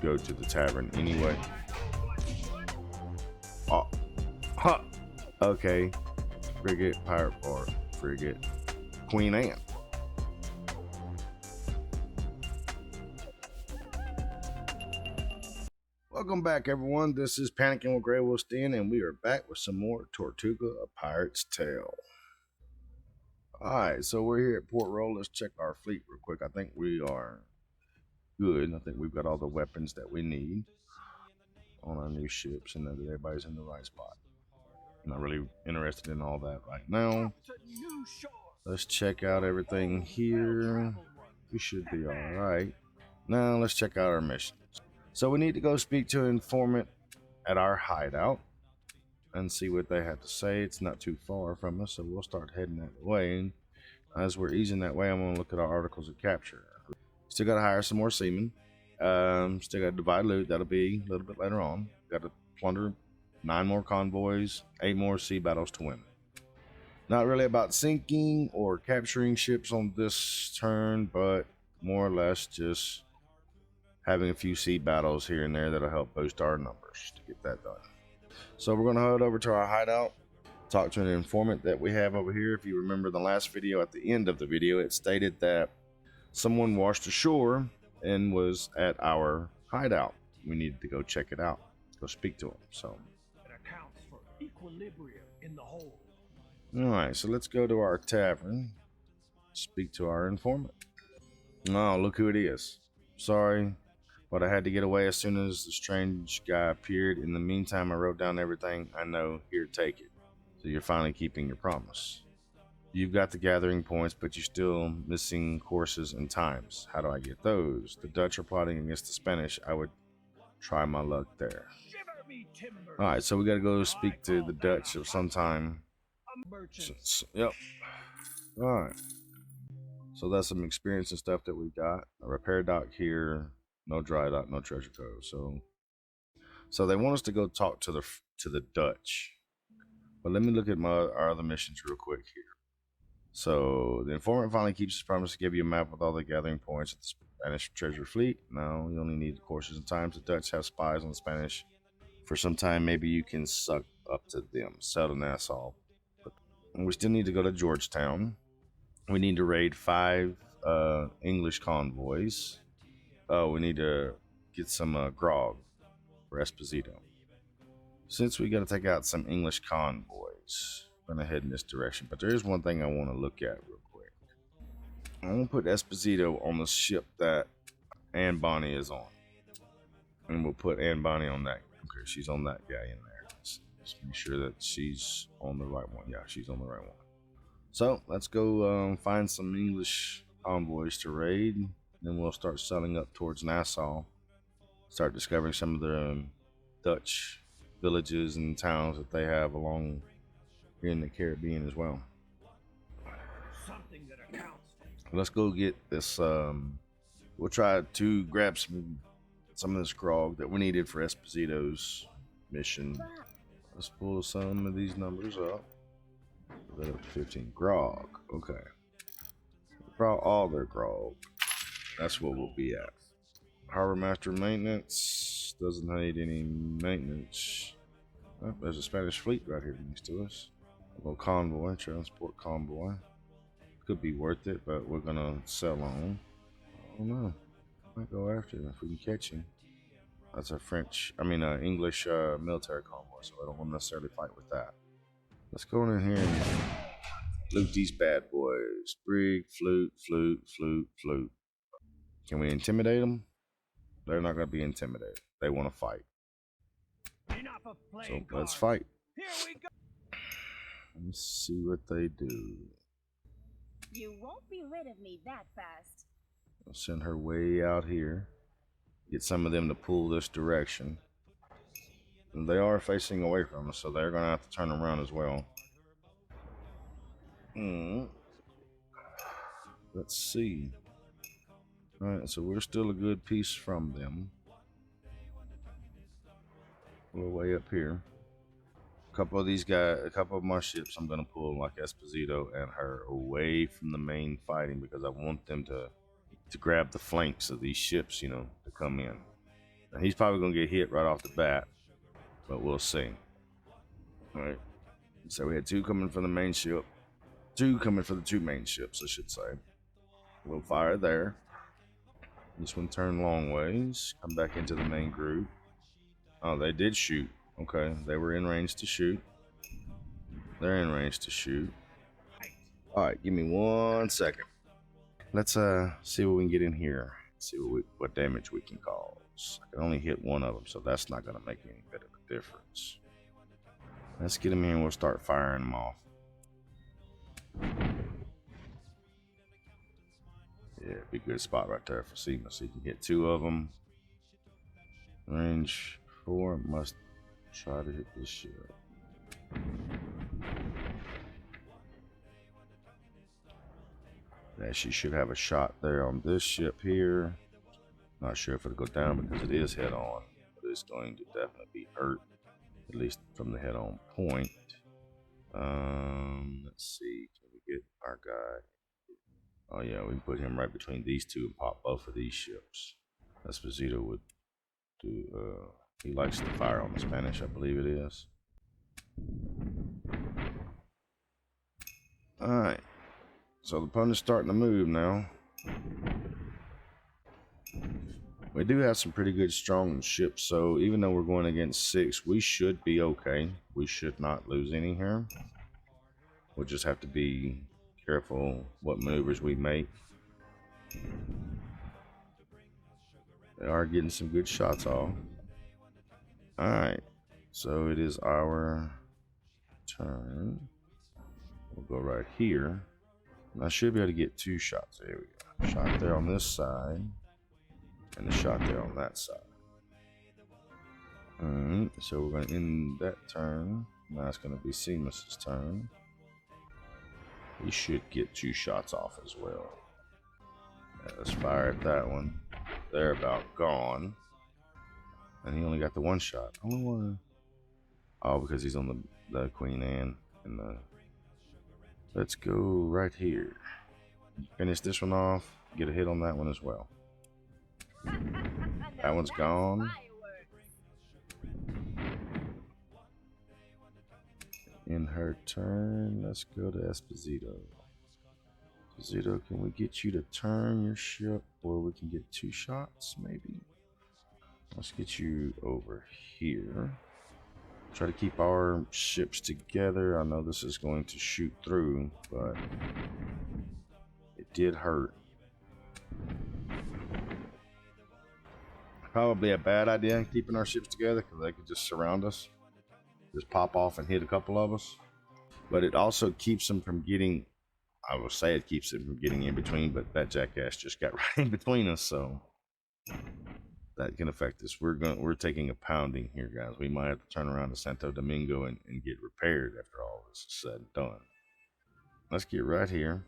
go to the tavern anyway. Oh, huh. Okay. Frigate, pirate, or frigate, Queen Anne. Welcome back, everyone. This is Panicking with GreyWolfs, and we are back with some more Tortuga: A Pirate's Tale. Alright, so we're here at Port Royal. Let's check our fleet real quick. I think we are good. I think we've got all the weapons that we need on our new ships, and that everybody's in the right spot. I'm not really interested in all that right now. Let's check out everything here. We should be alright. Now let's check out our mission. So we need to go speak to an informant at our hideout and see what they have to say. It's not too far from us, so we'll start heading that way. And as we're easing that way, I'm going to look at our articles of capture. Still got to hire some more seamen. Still got to divide loot. That'll be a little bit later on. Got to plunder 9 more convoys, 8 more sea battles to win. Not really about sinking or capturing ships on this turn, but more or less just having a few sea battles here and there that'll help boost our numbers to get that done. So we're going to head over to our hideout, talk to an informant that we have over here. If you remember the last video, at the end of the video, it stated that someone washed ashore and was at our hideout. We needed to go check it out, go speak to him. So it accounts for equilibrium in the whole. Alright, so let's go to our tavern, speak to our informant. Oh, look who it is. Sorry, but I had to get away as soon as the strange guy appeared. In the meantime, I wrote down everything I know. Here, take it. So you're finally keeping your promise. You've got the gathering points, but you're still missing courses and times. How do I get those? The Dutch are plotting against the Spanish. I would try my luck there. Alright, so we gotta go speak to the Dutch of some time. Yep. Alright. So that's some experience and stuff that we got. A repair dock here. No dry dock, no treasure cove. So they want us to go talk to the Dutch. But let me look at our other missions real quick here. So the informant finally keeps his promise to give you a map with all the gathering points of the Spanish treasure fleet. No, you only need the courses and times. The Dutch have spies on the Spanish. For some time, maybe you can suck up to them. Sail to Nassau. But we still need to go to Georgetown. We need to raid 5 English convoys. Oh, we need to get some grog for Esposito. Since we got to take out some English convoys, I'm going to head in this direction. But there is one thing I want to look at real quick. I'm going to put Esposito on the ship that Anne Bonny is on. And we'll put Anne Bonny on that. Okay, she's on that guy in there. Let's make sure that she's on the right one. Yeah, she's on the right one. So let's go find some English convoys to raid. Then we'll start sailing up towards Nassau. Start discovering some of the Dutch villages and towns that they have along here in the Caribbean as well. Something that accounts. Let's go get this. We'll try to grab some of this grog that we needed for Esposito's mission. Let's pull some of these numbers up. Put that up to 15. Grog. Okay. Brought all their grog. That's what we'll be at. Harbor Master Maintenance. Doesn't need any maintenance. Oh, there's a Spanish fleet right here next to us. A little convoy. Transport convoy. Could be worth it, but we're gonna sell on. I don't know. Might go after him if we can catch him. That's a English military convoy, so I don't want to necessarily fight with that. Let's go in here and loot these bad boys. Brig, flute. Can we intimidate them? They're not going to be intimidated. They want to fight. So let's fight. Let's see what they do. You won't be rid of me that fast. I'll send her way out here. Get some of them to pull this direction. And they are facing away from us, so they're going to have to turn around as well. Let's see. Alright, so we're still a good piece from them. We're way up here. A couple of my ships I'm going to pull, like Esposito and her, away from the main fighting because I want them to grab the flanks of these ships, to come in. Now, he's probably going to get hit right off the bat, but we'll see. All right. So we had 2 coming from the main ship. 2 coming for the 2 main ships, I should say. We'll fire there. This one turned long ways. Come back into the main group. Oh, they did shoot. Okay, they were in range to shoot. They're in range to shoot. All right, give me 1 second. Let's see what we can get in here. See what damage we can cause. I can only hit 1 of them, so that's not gonna make any bit of a difference. Let's get them here and we'll start firing them off. Yeah, be a good spot right there for Seema. So you can hit 2 of them. Range 4 must try to hit this ship. Yeah, she should have a shot there on this ship here. Not sure if it'll go down because it is head on, but it's going to definitely be hurt, at least from the head on point. Let's see, can we get our guy? Oh yeah, we can put him right between these 2 and pop both of these ships. Esposito would do. He likes to fire on the Spanish, I believe it is. All right. So the opponent's starting to move now. We do have some pretty good strong ships, so even though we're going against 6, we should be okay. We should not lose any here. We'll just have to be careful what maneuvers we make. They are getting some good shots off. Alright, so it is our turn. We'll go right here. And I should be able to get 2 shots. There we go. Shot there on this side. And a shot there on that side. Alright, so we're going to end that turn. Now it's going to be Seamus's turn. He should get 2 shots off as well. Yeah, let's fire at that one. They're about gone. And he only got the 1 shot. Only 1. Oh, because he's on the Queen Anne. And let's go right here. Finish this one off. Get a hit on that one as well. That one's gone. In her turn, let's go to Esposito. Esposito, can we get you to turn your ship, or we can get 2 shots, maybe? Let's get you over here. Try to keep our ships together. I know this is going to shoot through, but it did hurt. Probably a bad idea keeping our ships together because they could just surround us, just pop off and hit a couple of us. But it also keeps them from getting, I will say it keeps them from getting in between, but that jackass just got right in between us, so that can affect us. We're taking a pounding here, guys. We might have to turn around to Santo Domingo and get repaired after all this is said and done. Let's get right here,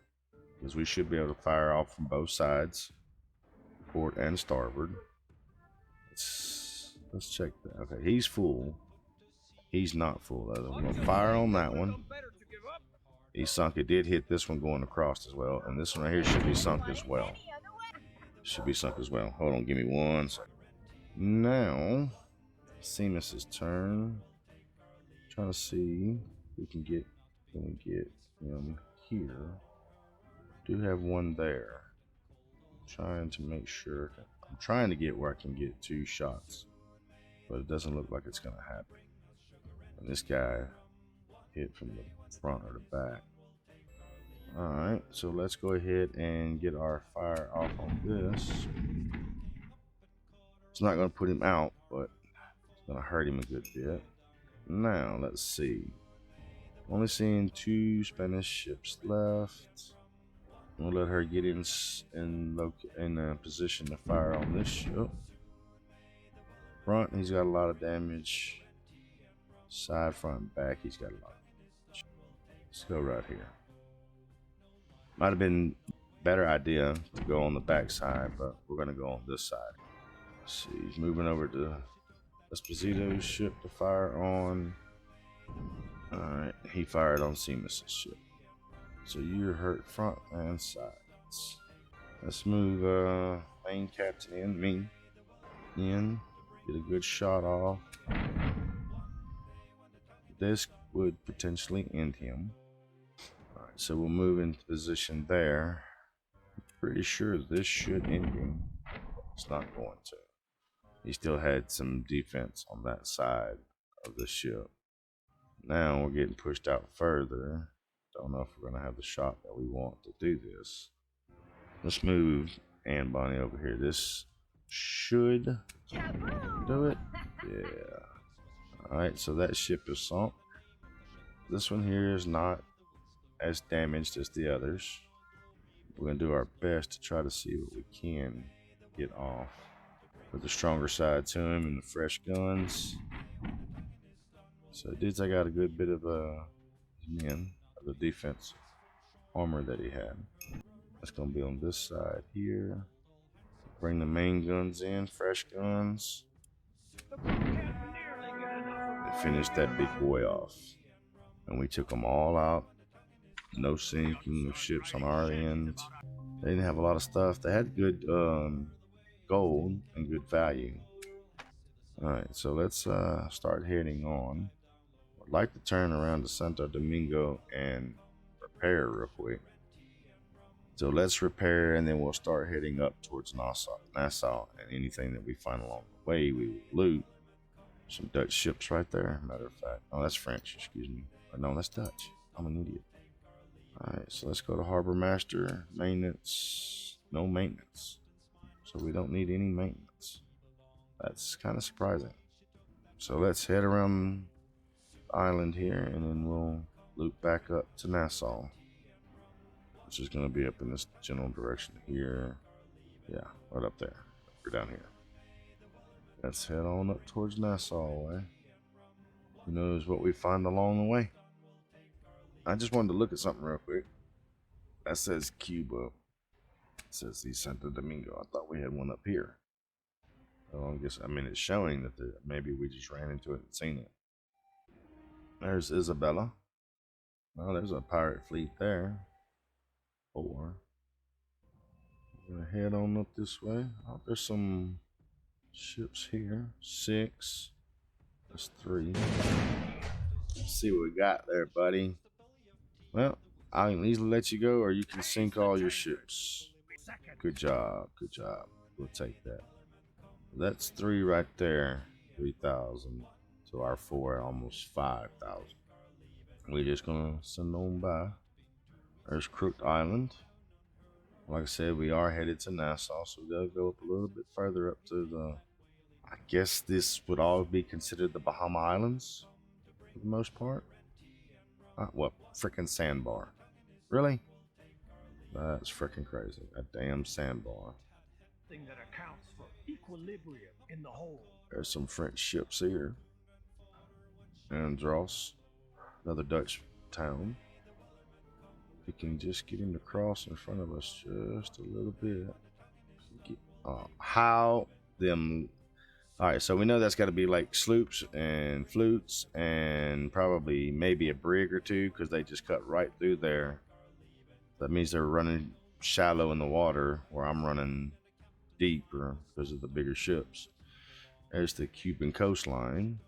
because we should be able to fire off from both sides, port and starboard. Let's check that. Okay, he's full. He's not full though. I'm gonna fire on that one. He sunk. It did hit this one going across as well, and this one right here should be sunk as well. Should be sunk as well. Hold on, give me 1 second. Now, Seamus's turn. Trying to see if we can get him here. Do have 1 there. Trying to make sure. I'm trying to get where I can get 2 shots, but it doesn't look like it's gonna happen. And this guy hit from the front or the back. Alright, so let's go ahead and get our fire off on this. It's not going to put him out, but it's going to hurt him a good bit. Now, let's see. Only seeing 2 Spanish ships left. We'll let her get in position to fire on this ship. Front, he's got a lot of damage. Side, front, and back, he's got a lot of damage. Let's go right here. Might have been a better idea to go on the back side, but we're going to go on this side. Let's see, he's moving over to Esposito's ship to fire on. Alright, he fired on Seamus's ship. So you're hurt front and sides. Let's move main captain in. Get a good shot off. This would potentially end him. Alright, so we'll move into position there. Pretty sure this should end him. It's not going to. He still had some defense on that side of the ship. Now we're getting pushed out further. Don't know if we're going to have the shot that we want to do this. Let's move Anne Bonnie over here. This should do it. Yeah. Alright, so that ship is sunk. This one here is not as damaged as the others. We're going to do our best to try to see what we can get off. Put the stronger side to him and the fresh guns. So dudes, I got a good bit of men of the defense armor that he had. That's going to be on this side here. Bring the main guns in, fresh guns. And finish that big boy off. And we took them all out. No sinking of ships on our end. They didn't have a lot of stuff. They had good gold and good value. Alright, so let's start heading on. I'd like to turn around to Santo Domingo and repair real quick. So let's repair and then we'll start heading up towards Nassau, and anything that we find along the way we will loot. Some Dutch ships right there, matter of fact. Oh, that's French, excuse me. Or no, that's Dutch. I'm an idiot. Alright, so let's go to Harbor Master. Maintenance. No maintenance. So we don't need any maintenance. That's kind of surprising. So let's head around the island here and then we'll loop back up to Nassau. Which is going to be up in this general direction here. Yeah, right up there. We're down here. Let's head on up towards Nassau way. Who knows what we find along the way. I just wanted to look at something real quick. That says Cuba. It says the Santo Domingo. I thought we had one up here. Well, I mean, it's showing that maybe we just ran into it and seen it. There's Isabella. Oh, there's a pirate fleet there. 4. We're gonna head on up this way. Oh, there's some ships here. 6. That's 3. Let's see what we got there, buddy. Well, I can easily let you go, or you can sink all your ships. Good job, good job. We'll take that. That's 3 right there. 3,000 to our 4, almost 5,000. We're just gonna send on by. There's Crooked Island. Like I said, we are headed to Nassau, so we gotta go up a little bit further up to the. I guess this would all be considered the Bahama Islands for the most part. What frickin' sandbar? Really? That's frickin' crazy. A damn sandbar. Thing that accounts for equilibrium in the whole. There's some French ships here. Andros, another Dutch town. We can just get him to cross in front of us just a little bit. How them? All right, so we know that's got to be like sloops and flutes and probably maybe a brig or two, because they just cut right through there. That means they're running shallow in the water, where I'm running deeper because of the bigger ships. There's the Cuban coastline,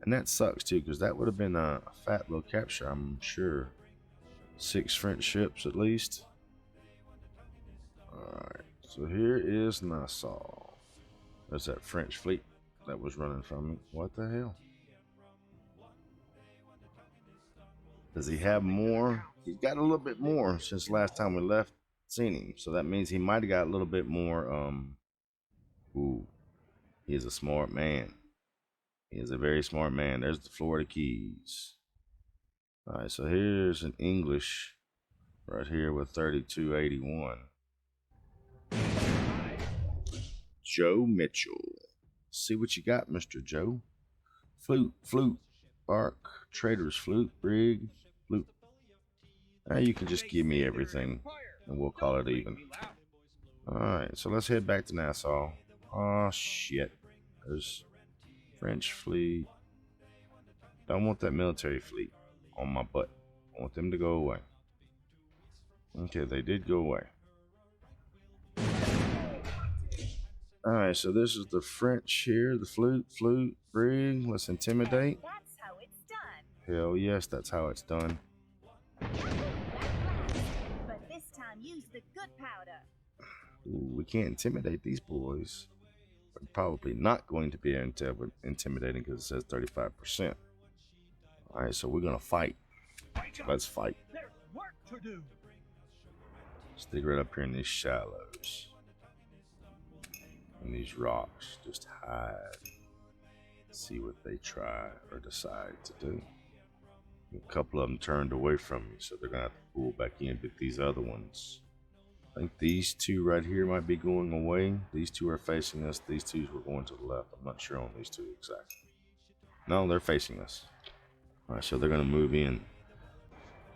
and that sucks too, because that would have been a fat little capture, I'm sure. 6 French ships at least. Alright, so here is Nassau. There's that French fleet that was running from me. What the hell? Does he have more? He's got a little bit more since last time we left seen him. So that means he might have got a little bit more. Ooh, he is a smart man. He is a very smart man. There's the Florida Keys. All right, so here's an English right here with 3281. Joe Mitchell. See what you got, Mr. Joe. Flute, bark, trader's flute, brig, flute. Now you can just give me everything and we'll call it even. Alright, so let's head back to Nassau. Oh shit. There's French fleet. Don't want that military fleet on my butt. I want them to go away. Okay, they did go away. Alright, so this is the French here, the flute, brig. Let's intimidate. That's how it's done. Hell yes, that's how it's done. That lasts. But this time use the good powder. Ooh, we can't intimidate these boys. We're probably not going to be intimidating because it says 35%. Alright, so we're gonna fight. Let's fight. There's work to do. Stick right up here in these shallows. And these rocks. Just hide. See what they try or decide to do. A couple of them turned away from me, so they're gonna have to pull back in. But these other ones, I think these two right here might be going away. These two are facing us. These two were going to the left. I'm not sure on these two exactly. No, they're facing us. Alright, so they're going to move in.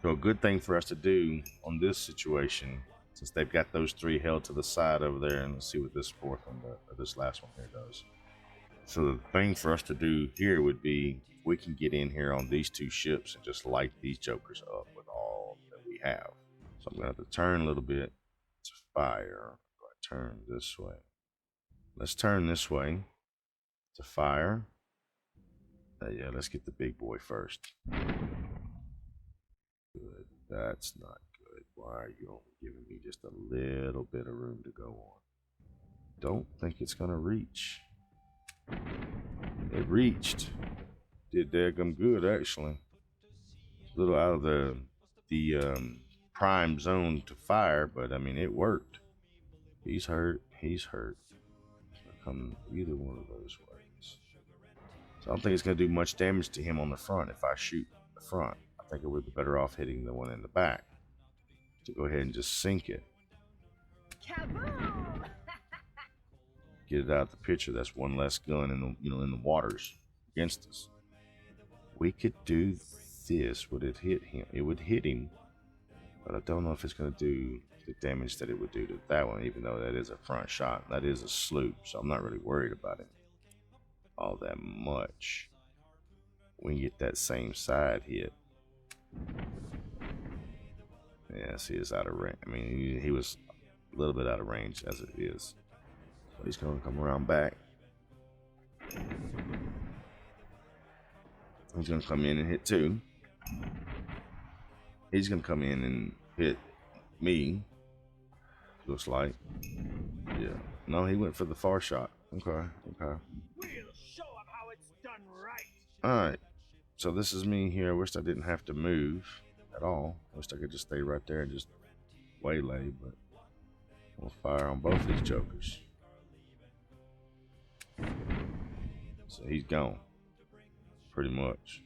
So a good thing for us to do on this situation, since they've got those three held to the side over there, and let's see what this fourth one, or this last one here does. So the thing for us to do here would be, we can get in here on these two ships and just light these jokers up with all that we have. So I'm going to have to turn a little bit to fire. Do I turn this way? Let's turn this way to fire. Yeah, let's get the big boy first. Good. That's not good. Why are you only giving me just a little bit of room to go on? Don't think it's gonna reach. It reached. Did daggum good actually. A little out of the prime zone to fire, but I mean it worked. He's hurt. He's hurt. Come either one of those ways. So I don't think it's going to do much damage to him on the front if I shoot the front. I think it would be better off hitting the one in the back to go ahead and just sink it. Kaboom! Get it out of the picture. That's one less gun in the in the waters against us. We could do this. Would it hit him? It would hit him, but I don't know if it's going to do the damage that it would do to that one. Even though that is a front shot, that is a sloop, so I'm not really worried about it all that much. We can get that same side hit. Yeah, see, it's out of range. I mean, he was a little bit out of range as it is. So he's going to come around back. He's going to come in and hit two. He's going to come in and hit me. Looks like. Yeah. No, he went for the far shot. Okay. Okay. We'll show them how it's done right. Alright. So this is me here. I wish I didn't have to move at all. I wish I could just stay right there and just waylay, but we'll fire on both these jokers. So he's gone. Pretty much.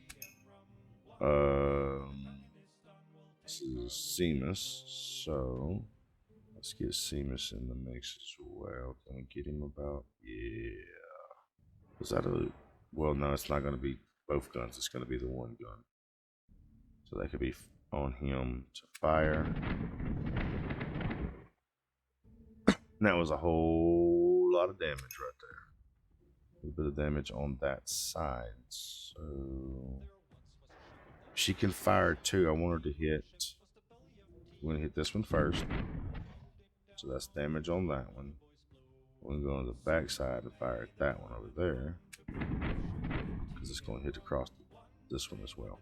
This is Seamus, so let's get Seamus in the mix as well. Can we get him about? Yeah. Is that a... Well, no, it's not going to be both guns. It's going to be the one gun. So that could be on him to fire. And that was a whole lot of damage right there. A little bit of damage on that side. So she can fire too. I want her to hit. We're going to hit this one first. So that's damage on that one. We're going to go on the back side and fire at that one over there. Because it's going to hit across this one as well.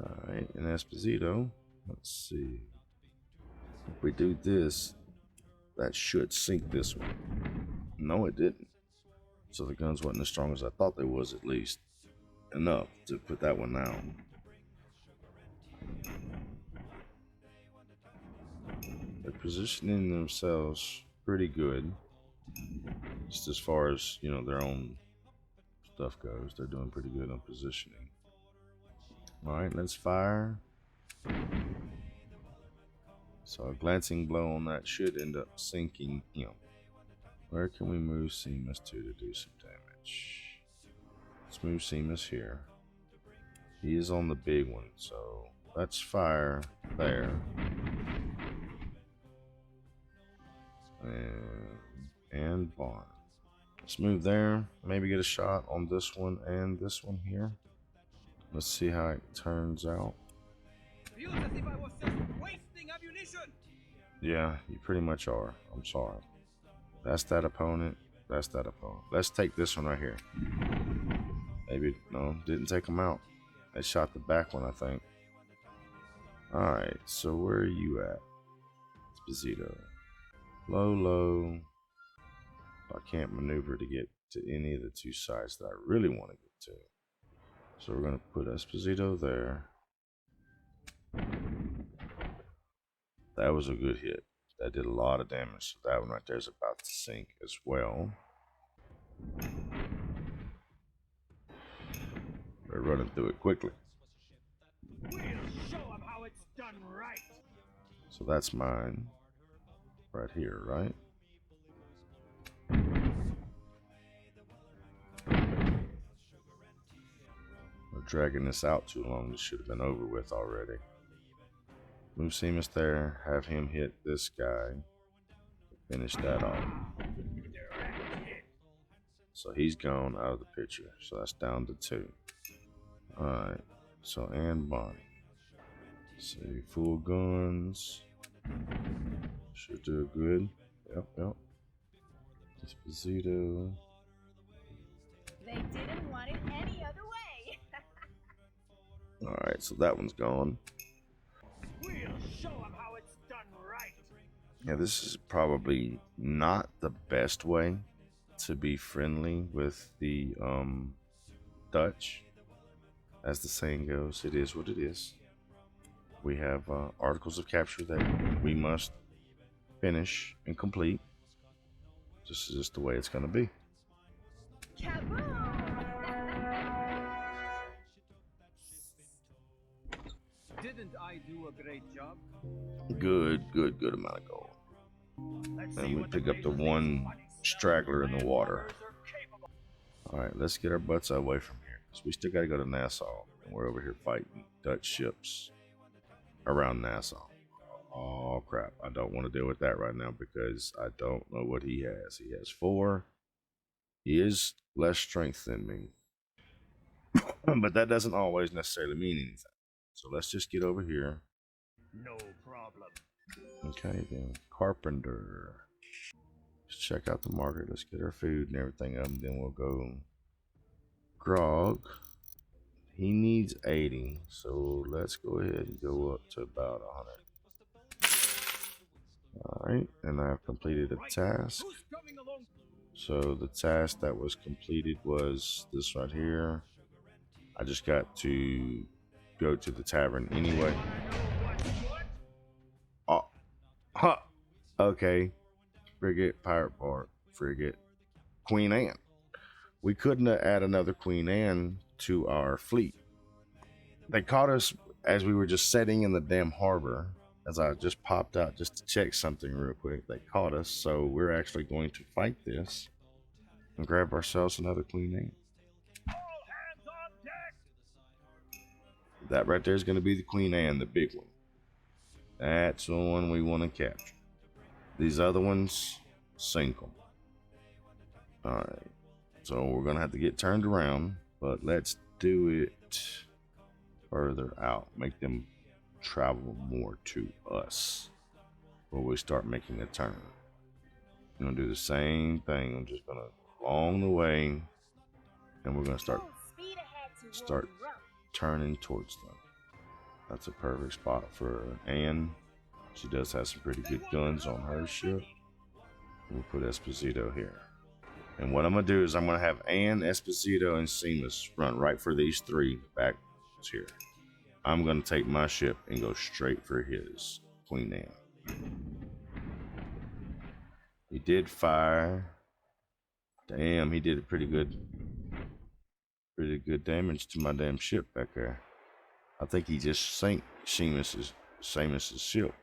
Alright, and Esposito. Let's see. If we do this, that should sink this one. No, it didn't. So the guns wasn't as strong as I thought they was, at least. Enough to put that one down. They're positioning themselves pretty good. Just as far as, you know, their own stuff goes. They're doing pretty good on positioning. Alright, let's fire. So a glancing blow on that should end up sinking him. Where can we move Seamus to do some damage? Let's move Seamus here. He is on the big one, so let's fire there. And Bond. Let's move there. Maybe get a shot on this one and this one here. Let's see how it turns out. Feels as if I was just wasting ammunition. Yeah, you pretty much are. I'm sorry. That's that opponent. That's that opponent. Let's take this one right here. Maybe, no, didn't take him out. They shot the back one, I think. Alright, so where are you at? Esposito. Low, low. I can't maneuver to get to any of the two sides that I really want to get to. So we're going to put Esposito there. That was a good hit. That did a lot of damage. So that one right there is about to sink as well. We're running through it quickly. We'll show 'em how it's done right. So that's mine. Right here, right? We're dragging this out too long. This should have been over with already. Move Seamus there. Have him hit this guy. Finish that off. So he's gone out of the picture. So that's down to 2. Alright. So, and Bonnie. See, full guns. Should do good. Yep. Esposito. They didn't want it any other way. Alright, so that one's gone. We'll show 'em how it's done right. Yeah, this is probably not the best way to be friendly with the Dutch. As the saying goes, it is what it is. We have articles of capture that we must finish and complete. This is just the way it's going to be. Didn't I do a great job? Good amount of gold. And we pick up the one straggler in the water. Alright, let's get our butts away from here. Because we still got to go to Nassau. And we're over here fighting Dutch ships around Nassau. Oh crap, I don't want to deal with that right now because I don't know what he has. He has 4. He is less strength than me. But that doesn't always necessarily mean anything. So let's just get over here. No problem. Okay, then carpenter. Let's check out the market. Let's get our food and everything up, and then we'll go. Grog. He needs 80, so let's go ahead and go up to about 100. Alright, and I've completed a task. So the task that was completed was this right here. I just got to go to the tavern anyway. Oh, huh. Okay. Frigate, pirate part, frigate, Queen Anne. We couldn't add another Queen Anne to our fleet. They caught us as we were just sitting in the damn harbor. As I just popped out just to check something real quick. They caught us, so we're actually going to fight this and grab ourselves another Queen Anne. That right there is going to be the Queen Anne, the big one. That's the one we want to capture. These other ones, sink them. Alright, so we're going to have to get turned around, but let's do it further out. Make them travel more to us before we start making a turn. I'm going to do the same thing. I'm just going to along the way, and we're going to start turning towards them. That's a perfect spot for Anne. She does have some pretty good guns on her ship. We'll put Esposito here. And what I'm going to do is I'm going to have Anne, Esposito, and Seamus run right for these 3 back here. I'm going to take my ship and go straight for his, Queen Anne. He did fire. Damn, he did a pretty good damage to my damn ship back there. I think he just sank Seamus's ship.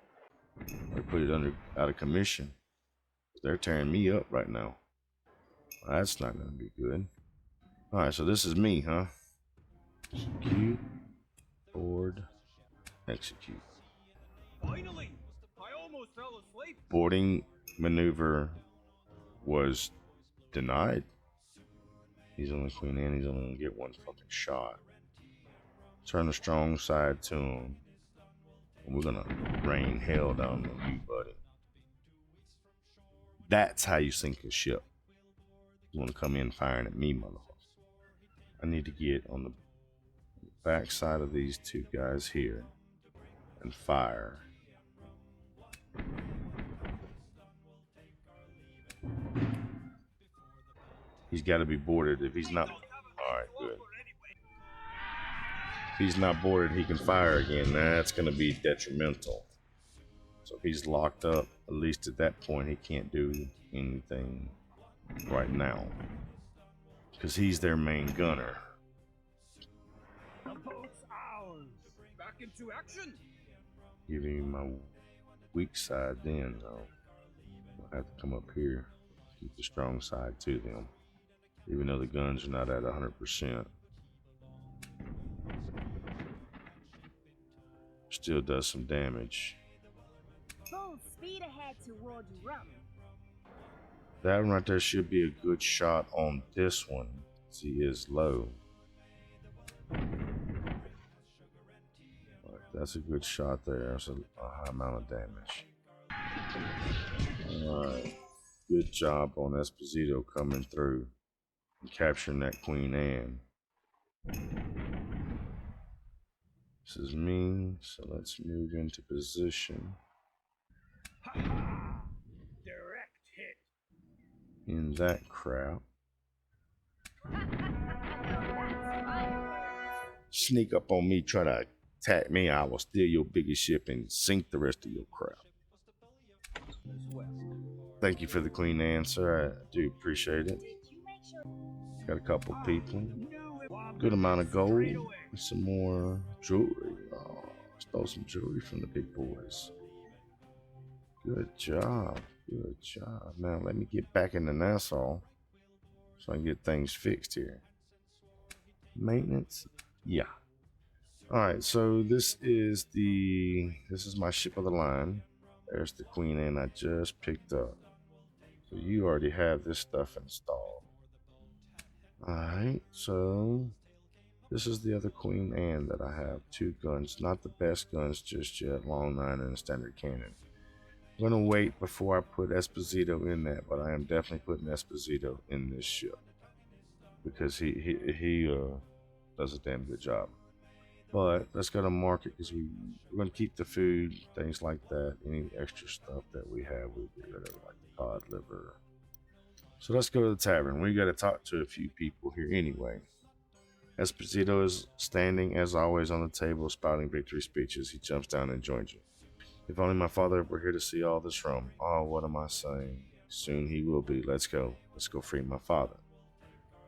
Or put it out of commission. They're tearing me up right now. That's not going to be good. Alright, so this is me, huh? Execute. Board. Execute. Finally, I almost fell asleep. Boarding maneuver was denied. He's only Queen Anne. He's only going to get 1 fucking shot. Turn the strong side to him. We're going to rain hell down on you, buddy. That's how you sink a ship. You want to come in firing at me, motherfucker. I need to get on the back side of these two guys here and fire. He's got to be boarded. If he's not, all right, good. If he's not boarded, he can fire again. That's going to be detrimental. So if he's locked up, at least at that point, he can't do anything right now because he's their main gunner. The boat's ours. Back into action. Giving you my weak side then, though. I'll have to come up here, keep the strong side to them, even though the guns are not at 100%. Still does some damage. Full speed ahead toward rum. That one right there should be a good shot on this one. He is low. That's a good shot there. That's a high amount of damage. Alright. Good job on Esposito coming through and capturing that Queen Anne. This is me, so let's move into position. Direct hit. In that crap. Sneak up on me, try to attack me, I will steal your biggest ship and sink the rest of your crap. Thank you for the Queen Anne, sir. I do appreciate it. Got a couple people. Good amount of gold. Some more jewelry. Oh, stole some jewelry from the big boys. Good job. Good job. Now let me get back into Nassau so I can get things fixed here. Maintenance? Yeah. Alright, so this is my ship of the line. There's the Queen Anne I just picked up. So you already have this stuff installed. Alright, so this is the other Queen Anne that I have. 2 guns. Not the best guns just yet. Long 9 and a standard cannon. I'm going to wait before I put Esposito in that, but I am definitely putting Esposito in this ship. Because he does a damn good job. But let's go to market because we're going to keep the food, things like that. Any extra stuff that we have, we'll get rid of, like cod liver. So let's go to the tavern. We got to talk to a few people here anyway. Esposito is standing, as always, on the table, spouting victory speeches. He jumps down and joins you. If only my father were here to see all this rum. Oh, what am I saying? Soon he will be. Let's go. Let's go free my father.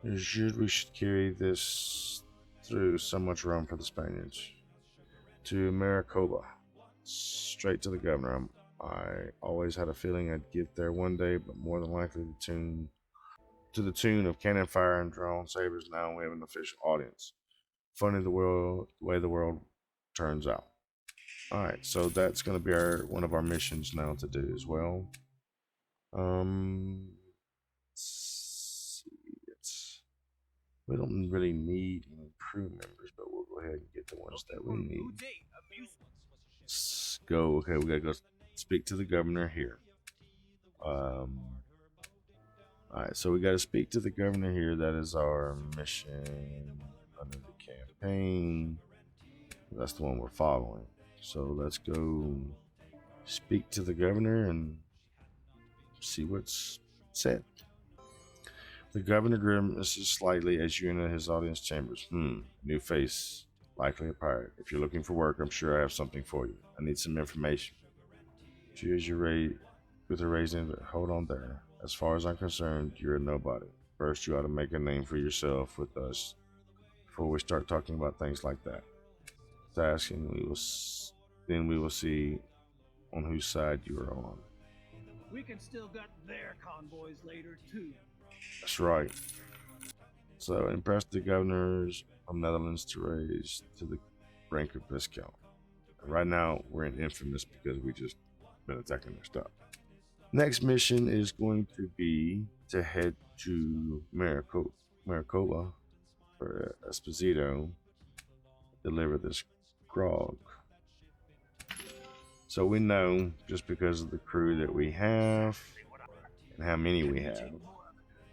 We should carry this through so much rum for the Spaniards. To Maricopa. Straight to the governor. I always had a feeling I'd get there one day, but more than likely to the tune of cannon fire and drawn sabers. Now we have an official audience. Funny the way the world turns out. Alright, so that's going to be one of our missions now to do as well. We don't really need any crew members, but we'll go ahead and get the ones that we need. Let's go. Okay, we gotta go speak to the governor here. Alright, so we gotta speak to the governor here. That is our mission under the campaign. That's the one we're following. So let's go speak to the governor and see what's said. The governor grimaces slightly as you enter his audience chambers. New face, likely a pirate. If you're looking for work, I'm sure I have something for you. I need some information. Cheers with a raising. Hold on there. As far as I'm concerned, you're a nobody. First, you ought to make a name for yourself with us before we start talking about things like that. Asking, then we will see on whose side you are on. We can still get their convoys later too. That's right. So impress the governors of Netherlands to raise to the rank of Viscount. Right now we're in infamous because we just been attacking their stuff. Next mission is going to be to head to Maricopa for Esposito, deliver this grog. So we know, just because of the crew that we have and how many we have,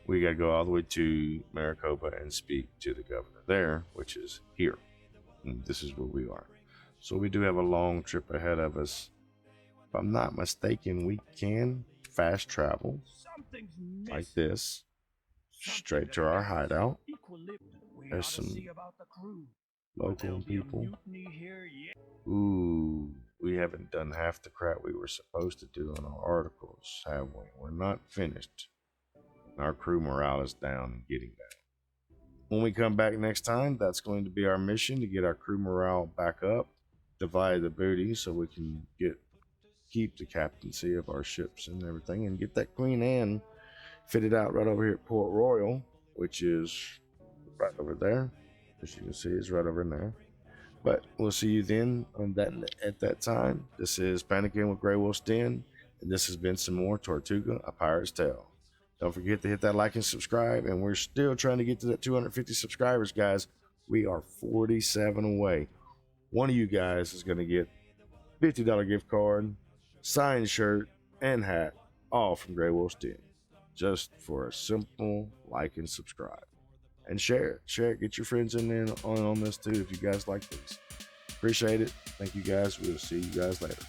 we got to go all the way to Maricopa and speak to the governor there, which is here. And this is where we are. So we do have a long trip ahead of us. If I'm not mistaken, we can fast travel Something's like missing. this straight to our hideout. We There's oughta some see about the crew. local There'll be a people. mutiny here yet. Ooh, we haven't done half the crap we were supposed to do on our articles, have we? We're not finished. Our crew morale is down and getting down. When we come back next time, that's going to be our mission, to get our crew morale back up, divide the booty so we can keep the captaincy of our ships and everything, and get that Queen Anne fitted out right over here at Port Royal, which is right over there. As you can see, it's right over in there. But we'll see you then at that time. This is Panicking with GreyWolfs Den, and this has been some more Tortuga, A Pirate's Tale. Don't forget to hit that like and subscribe, and we're still trying to get to that 250 subscribers, guys. We are 47 away. One of you guys is going to get $50 gift card, signed shirt, and hat, all from GreyWolfs Den. Just for a simple like and subscribe. And share it. Get your friends in on this too if you guys like this. Appreciate it. Thank you guys. We'll see you guys later.